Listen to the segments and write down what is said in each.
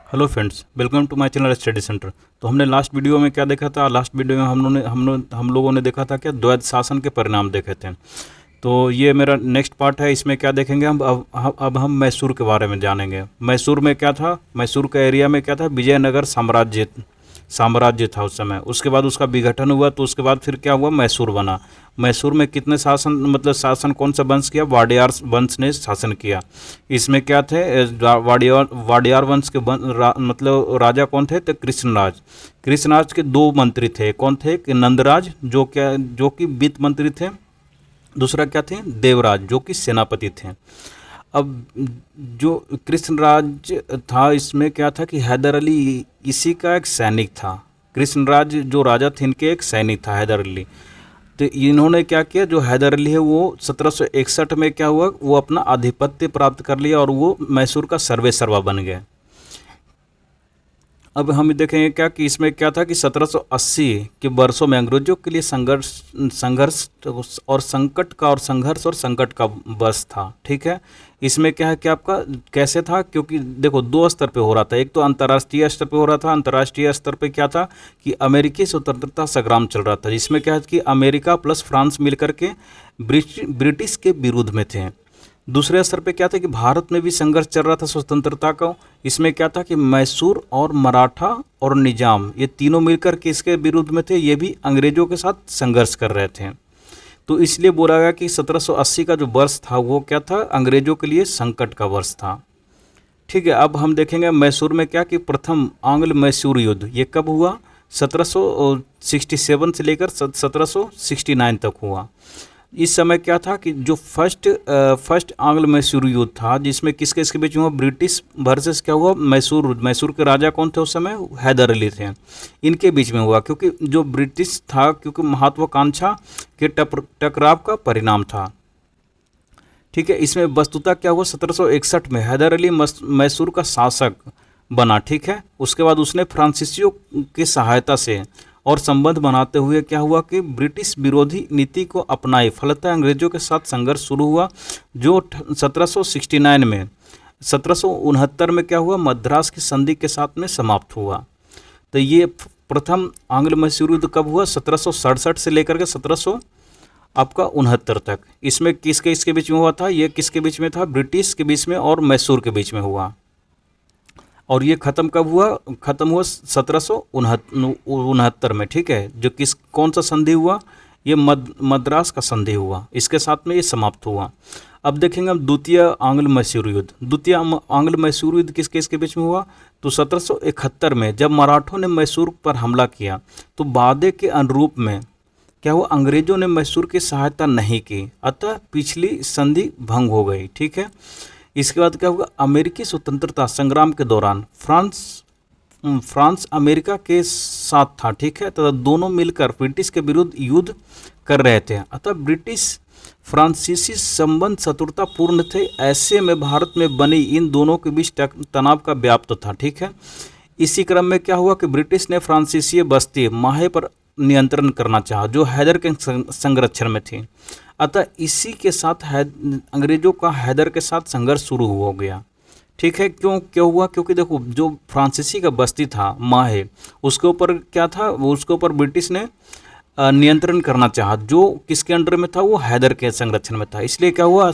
Hello friends, welcome to my channel study centre. तो हमने last video में क्या देखा था? लास्ट वीडियो में हम लोगों ने देखा था कि द्वैध शासन के परिणाम देखे थे। तो ये मेरा नेक्स्ट पार्ट है। इसमें क्या देखेंगे हम? अब हम मैसूर के बारे में जानेंगे। मैसूर में क्या था? मैसूर का एरिया में क्या था? विजयनगर साम्राज्य था उस समय। उसके बाद उसका विघटन हुआ, तो उसके बाद फिर क्या हुआ? मैसूर बना। मैसूर में कितने शासन कौन सा वंश किया? वाडियार वंश ने शासन किया। इसमें क्या थे? वाडियार वंश के राजा कौन थे? तो कृष्णराज। कृष्णराज के दो मंत्री थे। कौन थे? कि नंदराज, जो कि वित्त मंत्री थे। दूसरा क्या थे? देवराज, जो कि सेनापति थे। अब जो कृष्णराज था, इसमें क्या था कि हैदर अली इसी का एक सैनिक था। कृष्णराज जो राजा थे, इनके एक सैनिक था हैदर अली। तो इन्होंने क्या किया? जो हैदर अली है वो 1761 में क्या हुआ? वो अपना आधिपत्य प्राप्त कर लिया और वो मैसूर का सर्वेसर्वा बन गए। अब हम देखेंगे क्या कि इसमें क्या था कि 1780 के वर्षों में अंग्रेजों के लिए संघर्ष और संकट का वर्ष था। ठीक है। इसमें क्या है कि आपका कैसे था? क्योंकि देखो, दो स्तर पे हो रहा था। एक तो अंतर्राष्ट्रीय स्तर पे हो रहा था। अंतर्राष्ट्रीय स्तर पे क्या था कि अमेरिकी स्वतंत्रता संग्राम चल रहा था, जिसमें क्या है कि अमेरिका प्लस फ्रांस मिलकर के ब्रिटिश के विरुद्ध में थे। दूसरे स्तर पे क्या था कि भारत में भी संघर्ष चल रहा था स्वतंत्रता का। इसमें क्या था कि मैसूर और मराठा और निजाम, ये तीनों मिलकर के इसके विरुद्ध में थे। ये भी अंग्रेजों के साथ संघर्ष कर रहे थे। तो इसलिए बोला गया कि 1780 का जो वर्ष था वो क्या था? अंग्रेजों के लिए संकट का वर्ष था। ठीक है। अब हम देखेंगे मैसूर में क्या कि प्रथम आंग्ल मैसूर युद्ध ये कब हुआ? 1767 से लेकर 1769 तक हुआ। इस समय क्या था कि जो फर्स्ट आंग्ल मैसूर युद्ध था, जिसमें किसके इसके बीच में हुआ? ब्रिटिश वर्सेस क्या हुआ? मैसूर के राजा कौन थे उस समय? हैदर अली थे। इनके बीच में हुआ, क्योंकि जो ब्रिटिश था, क्योंकि महत्वाकांक्षा के टकराव का परिणाम था। ठीक है। इसमें वस्तुतः क्या हुआ? 1761 में हैदर अली मैसूर का शासक बना। ठीक है। उसके बाद उसने फ्रांसीसियों की सहायता से और संबंध बनाते हुए क्या हुआ कि ब्रिटिश विरोधी नीति को अपनाई। फलतः अंग्रेजों के साथ संघर्ष शुरू हुआ, जो 1769 में 1769 में क्या हुआ? मद्रास की संधि के साथ में समाप्त हुआ। तो ये प्रथम आंग्ल मैसूर युद्ध कब हुआ? 1767 से लेकर के 1769 तक। इसमें किसके बीच में हुआ था? ये किसके बीच में था? ब्रिटिश के बीच में और मैसूर के बीच में हुआ। और ये खत्म कब हुआ? खत्म हुआ 1769 में। ठीक है। जो कौन सा संधि हुआ? ये मद्रास का संधि हुआ। इसके साथ में ये समाप्त हुआ। अब देखेंगे हम द्वितीय आंग्ल मैसूर युद्ध। द्वितीय आंग्ल मैसूर युद्ध किसके बीच में हुआ? तो 1771 में जब मराठों ने मैसूर पर हमला किया, तो वादे के अनुरूप में क्या हुआ? अंग्रेजों ने मैसूर की सहायता नहीं की, अतः पिछली संधि भंग हो गई। ठीक है। इसके बाद क्या हुआ? अमेरिकी स्वतंत्रता संग्राम के दौरान फ्रांस अमेरिका के साथ था। ठीक है। तथा दोनों मिलकर ब्रिटिश के विरुद्ध युद्ध कर रहे थे, अतः ब्रिटिश फ्रांसीसी संबंध शत्रुतापूर्ण थे। ऐसे में भारत में बनी इन दोनों के बीच तनाव का व्याप्त था। ठीक है। इसी क्रम में क्या हुआ कि ब्रिटिश ने फ्रांसीसी बस्ती माहे पर नियंत्रण करना चाहा, जो हैदर के संरक्षण में थी। अतः इसी के साथ अंग्रेजों का हैदर के साथ संघर्ष शुरू हो गया। ठीक है। क्यों हुआ? क्योंकि देखो, जो फ्रांसीसी का बस्ती था माहे, उसके ऊपर क्या था? उसके ऊपर ब्रिटिश ने नियंत्रण करना चाहा, जो किसके अंडर में था? वो हैदर के संरक्षण में था। इसलिए क्या हुआ?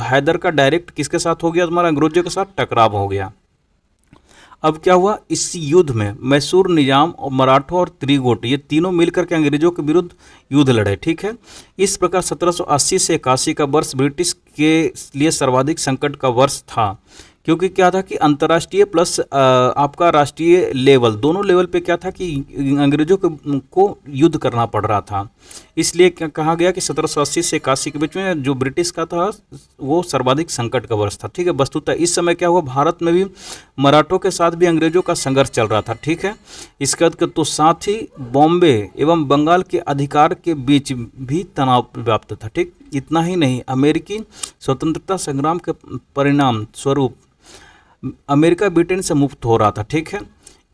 हैदर का डायरेक्ट किसके साथ हो गया? तुम्हारा अंग्रेजों के साथ टकराव हो गया। अब क्या हुआ? इस युद्ध में मैसूर, निजाम और मराठों और त्रिगोट, ये तीनों मिलकर के अंग्रेजों के विरुद्ध युद्ध लड़े। ठीक है। इस प्रकार 1780 से 81 का वर्ष ब्रिटिश के लिए सर्वाधिक संकट का वर्ष था, क्योंकि क्या था कि अंतर्राष्ट्रीय प्लस आपका राष्ट्रीय लेवल, दोनों लेवल पे क्या था कि अंग्रेजों को युद्ध करना पड़ रहा था। इसलिए क्या कहा गया कि 1780 से 81 के बीच में जो ब्रिटिश का था वो सर्वाधिक संकट का वर्ष था। ठीक है। वस्तुतः इस समय क्या हुआ? भारत में भी मराठों के साथ भी अंग्रेजों का संघर्ष चल रहा था। ठीक है। इसके बाद तो साथ ही बॉम्बे एवं बंगाल के अधिकार के बीच भी तनाव व्याप्त था। ठीक। इतना ही नहीं, अमेरिकी स्वतंत्रता संग्राम के परिणाम स्वरूप अमेरिका ब्रिटेन से मुक्त हो रहा था। ठीक है।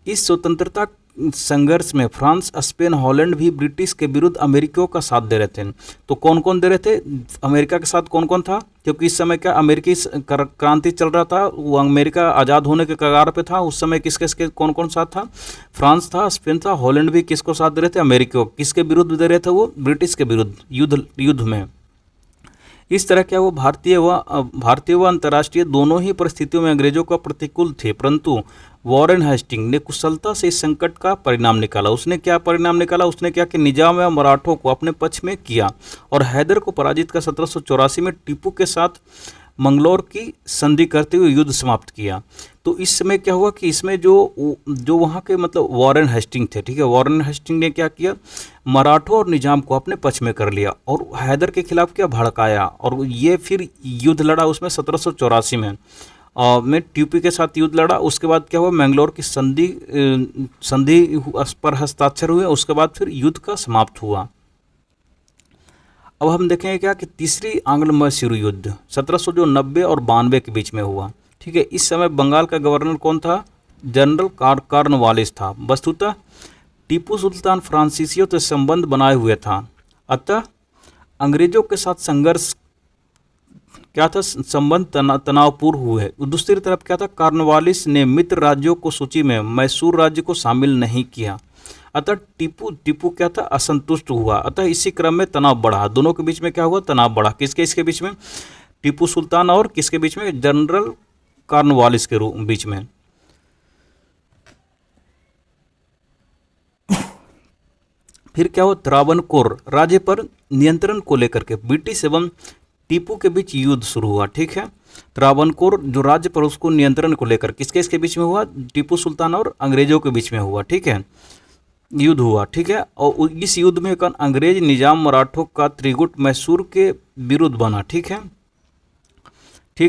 इस स्वतंत्रता संघर्ष में फ्रांस, स्पेन, हॉलैंड भी ब्रिटिश के विरुद्ध अमेरिकियों का साथ दे रहे थे। तो कौन कौन दे रहे थे अमेरिका के साथ, कौन कौन था? क्योंकि इस समय क्या अमेरिकी क्रांति चल रहा था, वो अमेरिका आज़ाद होने के कगार पे था। उस समय किस किस के कौन कौन साथ था? फ्रांस था, स्पेन था, हॉलैंड भी किसको साथ दे रहे थे? अमेरिकियों। किसके विरुद्ध दे रहे थे वो? ब्रिटिश के विरुद्ध युद्ध में। इस तरह क्या वो भारतीय व अंतर्राष्ट्रीय दोनों ही परिस्थितियों में अंग्रेजों का प्रतिकूल थे, परंतु वॉरेन हेस्टिंग ने कुशलता से इस संकट का परिणाम निकाला। उसने क्या परिणाम निकाला? उसने क्या कि निजाम व मराठों को अपने पक्ष में किया और हैदर को पराजित कर 1784 में टीपू के साथ मंगलौर की संधि करते हुए युद्ध समाप्त किया। तो इस समय क्या हुआ कि इसमें जो वहाँ के मतलब वॉरेन हेस्टिंग थे, ठीक है, वॉरेन हेस्टिंग ने क्या किया? मराठों और निजाम को अपने पक्ष में कर लिया और हैदर के खिलाफ क्या भड़काया, और ये फिर युद्ध लड़ा उसमें 1784 में टीपू के साथ युद्ध लड़ा। उसके बाद क्या हुआ? मैंगलोर की संधि पर हस्ताक्षर हुए। उसके बाद फिर युद्ध का समाप्त हुआ। अब हम देखेंगे क्या कि तीसरी आंग्ल मैसूर युद्ध 1790 और 92 के बीच में हुआ। ठीक है, इस समय बंगाल का गवर्नर कौन था? जनरल कॉर्नवालिस था। वस्तुतः टीपू सुल्तान फ्रांसीसियों से संबंध बनाए हुए था, अतः अंग्रेजों के साथ संघर्ष क्या था? संबंध तनावपूर्ण हुए। दूसरी तरफ क्या था? कॉर्नवालिस ने मित्र राज्यों को सूची में मैसूर राज्य को शामिल नहीं किया, अतः टीपू क्या था? असंतुष्ट हुआ। अतः इसी क्रम में तनाव बढ़ा। दोनों के बीच में क्या हुआ? तनाव बढ़ा। किसके इसके बीच में? टीपू सुल्तान और किसके बीच में? जनरल कॉर्नवालिस के बीच में। फिर क्या हुआ? त्रावणकोर राज्य पर नियंत्रण को लेकर के ब्रिटिश एवं टीपू के बीच युद्ध शुरू हुआ। ठीक है, त्रावणकोर जो राज्य पर उसको नियंत्रण को लेकर किसके इसके बीच में हुआ? टीपू सुल्तान और अंग्रेजों के बीच में हुआ। ठीक है, युद्ध हुआ। ठीक है, और इस युद्ध में अंग्रेज निजाम मराठों का त्रिगुट मैसूर के विरुद्ध बना। ठीक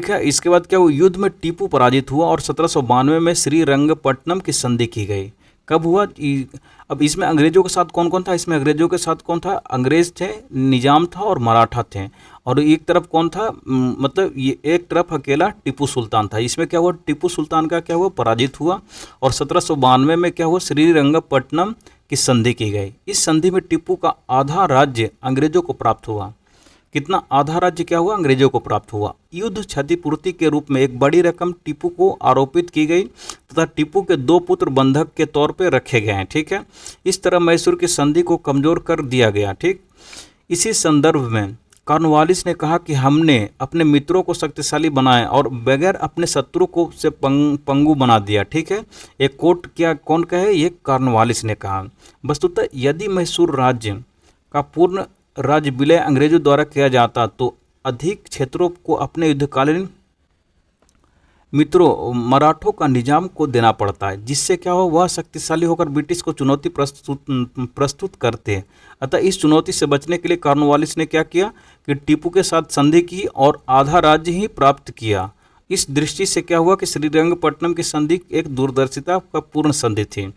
है, इसके बाद क्या हुआ? युद्ध में टीपू पराजित हुआ और 1792 में श्रीरंगपट्टनम की संधि की गई। कब हुआ? अब इसमें अंग्रेजों के साथ कौन कौन था? इसमें अंग्रेजों के साथ कौन था? अंग्रेज थे, निजाम था और मराठा थे। और एक तरफ कौन था? मतलब ये एक तरफ अकेला टीपू सुल्तान था। इसमें क्या हुआ? टीपू सुल्तान का क्या हुआ? पराजित हुआ और 1792 में क्या हुआ? श्रीरंगपट्टनम की संधि की गई। इस संधि में टीपू का आधा राज्य अंग्रेजों को प्राप्त हुआ। कितना? आधा राज्य क्या हुआ? अंग्रेजों को प्राप्त हुआ। युद्ध क्षतिपूर्ति के रूप में एक बड़ी रकम टीपू को आरोपित की गई तथा टीपू के 2 पुत्र बंधक के तौर पर रखे गए हैं। ठीक है, इस तरह मैसूर की संधि को कमजोर कर दिया गया। ठीक, इसी संदर्भ में कॉर्नवालिस ने कहा कि हमने अपने मित्रों को शक्तिशाली बनाया और बगैर अपने शत्रु को से पंगु बना दिया। ठीक है, एक कोट क्या कौन कहे? ये कॉर्नवालिस ने कहा। वस्तुतः यदि मैसूर राज्य का पूर्ण राज्य विलय अंग्रेजों द्वारा किया जाता तो अधिक क्षेत्रों को अपने युद्धकालीन मित्रों मराठों का निजाम को देना पड़ता है, जिससे क्या हो? वह शक्तिशाली होकर ब्रिटिश को चुनौती प्रस्तुत करते हैं। अतः इस चुनौती से बचने के लिए कॉर्नवालिस ने क्या किया कि टीपू के साथ संधि की और आधा राज्य ही प्राप्त किया। इस दृष्टि से क्या हुआ कि श्रीरंगपट्टनम की संधि एक दूरदर्शिता का पूर्ण संधि थी।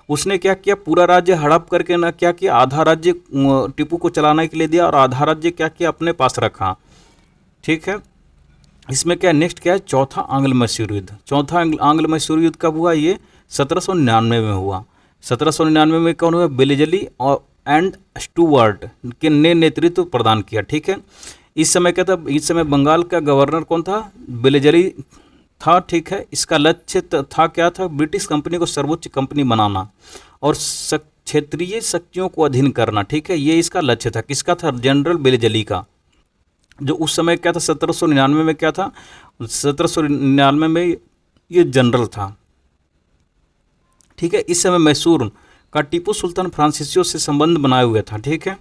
उसने क्या किया? पूरा राज्य हड़प करके ना क्या किया? आधा राज्य टीपू को चलाने के लिए दिया और आधा राज्य क्या किया? अपने पास रखा। ठीक है, इसमें क्या नेक्स्ट क्या है? चौथा आंग्ल मैसूर युद्ध। चौथा आंग्ल मैसूर युद्ध कब हुआ? ये 1799 में हुआ। 1799 में कौन हुआ? बेलेजली और एंड स्टुअर्ट के ने नेतृत्व प्रदान किया। ठीक है, इस समय क्या था? इस समय बंगाल का गवर्नर कौन था? बेलेजली था। ठीक है, इसका लक्ष्य था क्या था? ब्रिटिश कंपनी को सर्वोच्च कंपनी बनाना और क्षेत्रीय शक्तियों को अधीन करना। ठीक है, ये इसका लक्ष्य था। किसका था? जनरल बेलेजली का, जो उस समय क्या था? 1799 में क्या था? 1799 में ये जनरल था। ठीक है, इस समय मैसूर का टीपू सुल्तान फ्रांसीसियों से संबंध बनाए हुए था। ठीक है,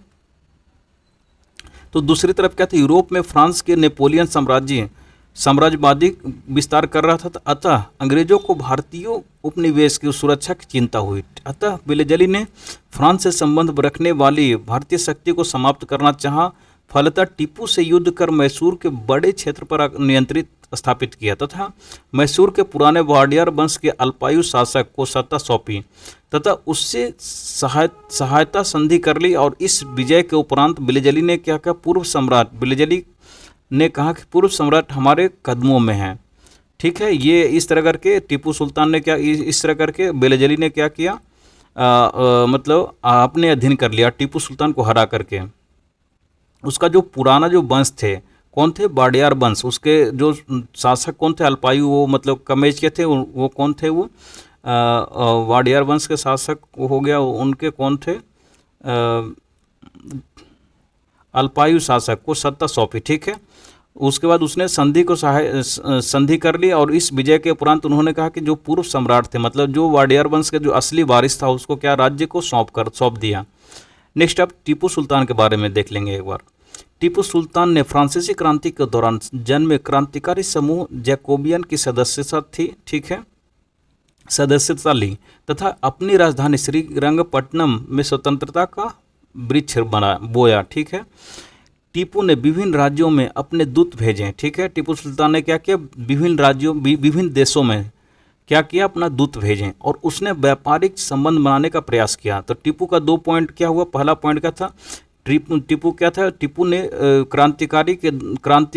तो दूसरी तरफ क्या था? यूरोप में फ्रांस के नेपोलियन साम्राज्यवादी विस्तार कर रहा था, अतः अंग्रेजों को भारतीय उपनिवेश की सुरक्षा की चिंता हुई। अतः बेलेजली ने फ्रांस से संबंध रखने वाली भारतीय शक्ति को समाप्त करना चाहा। फलतः टीपू से युद्ध कर मैसूर के बड़े क्षेत्र पर नियंत्रित स्थापित किया तथा मैसूर के पुराने वाडियार वंश के अल्पायु शासक को सत्ता सौंपी तथा उससे सहायता संधि कर ली। और इस विजय के उपरांत बेलेजली ने क्या कहा? पूर्व सम्राट बेलेजली ने कहा कि पूर्व सम्राट हमारे कदमों में है। ठीक है, ये इस तरह करके टीपू सुल्तान ने क्या इस तरह करके बेलेजली ने क्या किया? मतलब अपने अधीन कर लिया टीपू सुल्तान को हरा करके। उसका जो पुराना जो वंश थे, कौन थे? वाडियार वंश। उसके जो शासक कौन थे? अल्पायु, वो मतलब कम एज के थे, वो कौन थे? वो वाडियार वंश के शासक हो गया, उनके कौन थे? अल्पायु शासक को सत्ता सौंपी, ठीक है। उसके बाद उसने संधि को संधि कर ली, और इस विजय के उपरांत उन्होंने कहा कि जो पूर्व सम्राट थे, मतलब जो वाडियार वंश के जो असली वारिस था, उसको क्या राज्य को सौंप दिया। नेक्स्ट अब टीपू सुल्तान के बारे में देख लेंगे एक बार। टीपू सुल्तान ने फ्रांसीसी क्रांति के दौरान जन्मे क्रांतिकारी समूह जैकोबियन की सदस्यता थी, ठीक है, सदस्यता ली, तथा अपनी राजधानी श्रीरंगपट्टनम में स्वतंत्रता का वृक्ष बोया, ठीक है। टीपू ने विभिन्न राज्यों में अपने दूत भेजे, ठीक है। टीपू सुल्तान ने क्या किया? विभिन्न राज्यों, विभिन्न देशों में क्या किया? अपना दूत भेजें, और उसने व्यापारिक संबंध बनाने का प्रयास किया। तो टीपू का 2 पॉइंट क्या हुआ? पहला पॉइंट क्या था? टीपू क्या था? टीपू ने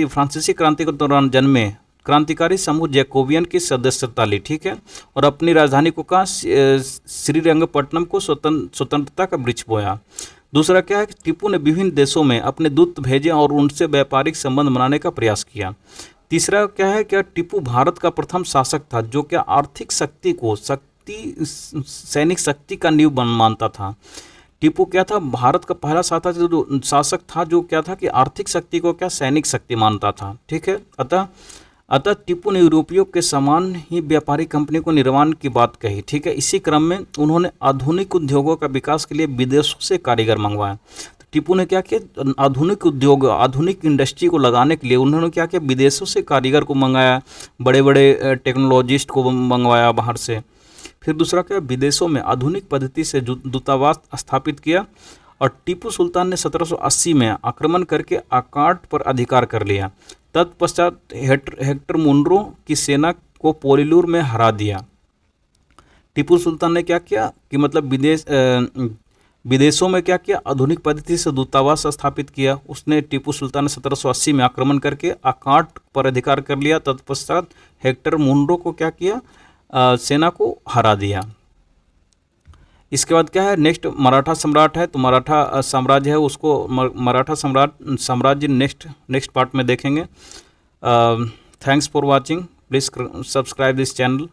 फ्रांसीसी क्रांति के दौरान जन्मे क्रांतिकारी समूह जैकोबियन की सदस्यता ली, ठीक है, और अपनी राजधानी को कहा? श्रीरंगपट्टनम को स्वतंत्रता का वृक्ष बोया। दूसरा क्या है कि टीपू ने विभिन्न देशों में अपने दूत भेजे और उनसे व्यापारिक संबंध बनाने का प्रयास किया। तीसरा क्या है? क्या टीपू भारत का प्रथम शासक था जो क्या आर्थिक शक्ति को सैनिक शक्ति का नींव मानता था। टीपू क्या था? भारत का पहला शासक था जो क्या था कि आर्थिक शक्ति को क्या सैनिक शक्ति मानता था, ठीक है। अतः टीपू ने यूरोपियों के समान ही व्यापारी कंपनी को निर्माण की बात कही, ठीक है। इसी क्रम में उन्होंने आधुनिक उद्योगों का विकास के लिए विदेशों से कारीगर मंगवाया। तो टीपू ने क्या किया? आधुनिक उद्योग, आधुनिक इंडस्ट्री को लगाने के लिए उन्होंने क्या किया? विदेशों से कारीगर को मंगाया, बड़े बड़े टेक्नोलॉजिस्ट को मंगवाया बाहर से। फिर दूसरा क्या? विदेशों में आधुनिक पद्धति से दूतावास स्थापित किया। और टीपू सुल्तान ने 1780 में आक्रमण करके अकाट पर अधिकार कर लिया। तत्पश्चात हेक्टर मुनरो की सेना को पोलिलूर में हरा दिया। टीपू सुल्तान ने क्या किया कि मतलब विदेशों में क्या किया? आधुनिक पद्धति से दूतावास स्थापित किया। उसने टीपू सुल्तान ने 1780 में आक्रमण करके अकाट पर अधिकार कर लिया। तत्पश्चात हेक्टर मुनरो को क्या किया? सेना को हरा दिया। इसके बाद क्या है? नेक्स्ट मराठा सम्राट है। तो मराठा साम्राज्य है, उसको मराठा साम्राज्य नेक्स्ट पार्ट में देखेंगे। Thanks for watching. Please subscribe this channel.